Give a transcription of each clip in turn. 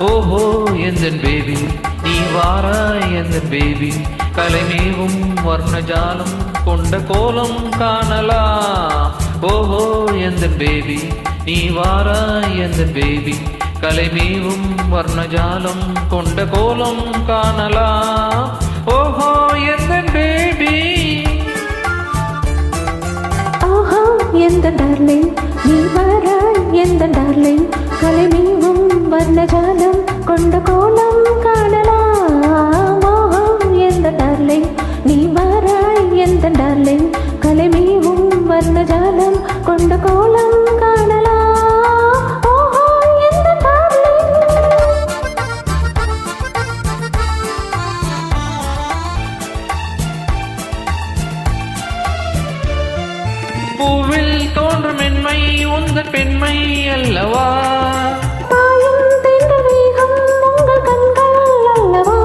ஓஹோ எந்தன் பேபி நீ வாராய் எந்தன் பேபி கலைமேவும் வர்ணஜாலம் கொண்ட கோலம் காணலாம். ஓஹோ எந்தன் பேபி நீ வாராய் எந்தன் பேபி கலைமேவும் வர்ணஜாலம் கொண்ட கோலம் காணலாம். ஓஹோ எந்தன் பேபி ஓஹோ எந்தன் டார்லிங் நீ வாராய் எந்தன் டார்லிங் கலைமேவும் வர்ணஜாலம் கொண்ட கோலம் காணலாம். ஓஹோ எந்தன் டார்லிங் நீ வாராய் எந்தன் டார்லிங் கலைமேவும் வர்ணஜாலம் கொண்ட கோலம் காணலாம். ஓஹோ எந்தன் டார்லிங் பூவில் தோன்றும் மென்மை உந்தன் பெண்மை அல்லவா. பாயும் தென்றல் வேகம் உங்கள் கண்கள் அல்லவா.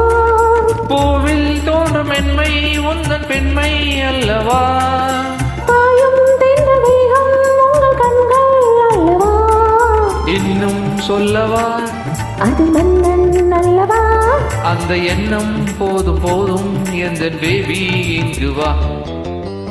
பூவில் தோன்றும் மென்மை உந்தன் பெண்மை அல்லவா. பாயும் தென்றல் வேகம் உங்கள் கண்கள் அல்லவா. இன்னும் சொல்லவா அது மன்னன் அல்லவா. அந்த எண்ணம் போதும் போதும் எந்தன் பேபி இங்கு வா.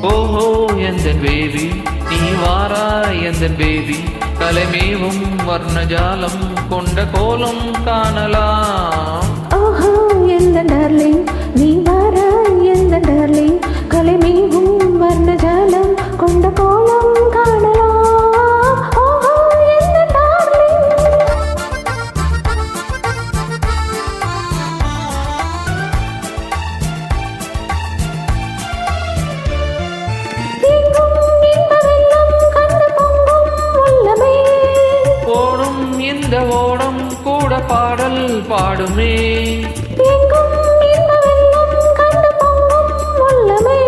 ஓஹோ எந்தன் பேபி நீ வாராய் எந்தன் பேபி கலைமேவும் வர்ணஜாலம் கொண்ட கோலம் காணலாம். ஓஹோ எந்தன் டார்லிங் நீ வாராய் எந்தன் டார்லிங் கலைமேவும் வர்ணஜாலம் கொண்ட கோலம் காணலாம். ஓஹோ எந்தன் டார்லிங் எங்கும் இன்ப வெள்ளம் கண்டு பொங்கும் உள்ளமே. ஓடும் இந்த ஓடம் கூட பாடல் பாடுமே. எங்கும் இன்ப வெள்ளம் கண்டு பொங்கும் உள்ளமே.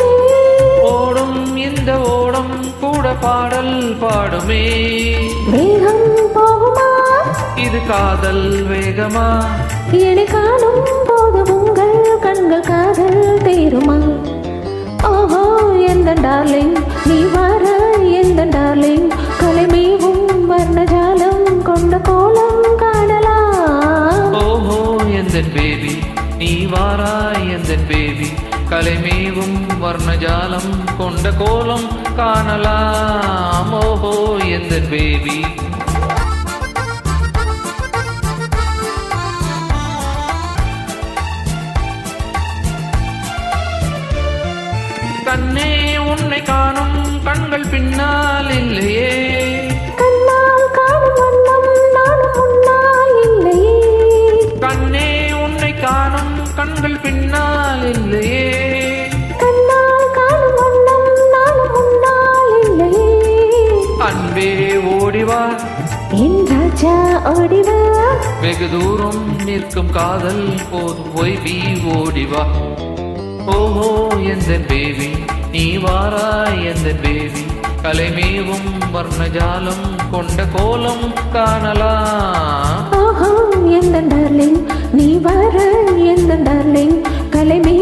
ஓடும் இந்த ஓடம் கூட பாடல் பாடுமே. வேகம் போகுமா இது காதல் வேகமா. என்னை காணும் போது உங்கள் கண்கள் காதல் தேருமா. ஓஹோ எந்தன் டார்லிங் நீ வாராய் எந்தன் டார்லிங் கலைமேவும் வர்ணஜாலம் கொண்ட கோலம் காணலாம். ஓஹோ எந்தன் பேபி நீ வாராய் எந்தன் பேபி கலைமேவும் வர்ணஜாலம் கொண்ட கோலம் காணலாம். ஓஹோ எந்தன் பேபி கண்ணே உன்னை காணும் கண்கள் பின்னால் இல்லையே. கண்ணால் காணும் வண்ணம் நானும் முன்னால் இல்லையே. கண்ணே உன்னை காணும் கண்கள் பின்னால் இல்லையே. கண்ணால் காணும் வண்ணம் நானும் முன்னால் இல்லையே. அன்பே ஓடிவா என் ராஜா ஓடிவா. வெகு தூரம் நிற்கும் காதல் போதும் ஒய்வி ஓடிவா. ஓஹோ எந்தன் பேபி நீ வாராய் எந்தன் பேபி கலைமேவும் வர்ணஜாலம் கொண்ட கோலம் காணலாம். ஓஹோ எந்தன் டார்லிங் நீ வாராய் எந்தன் டார்லிங் கலைமே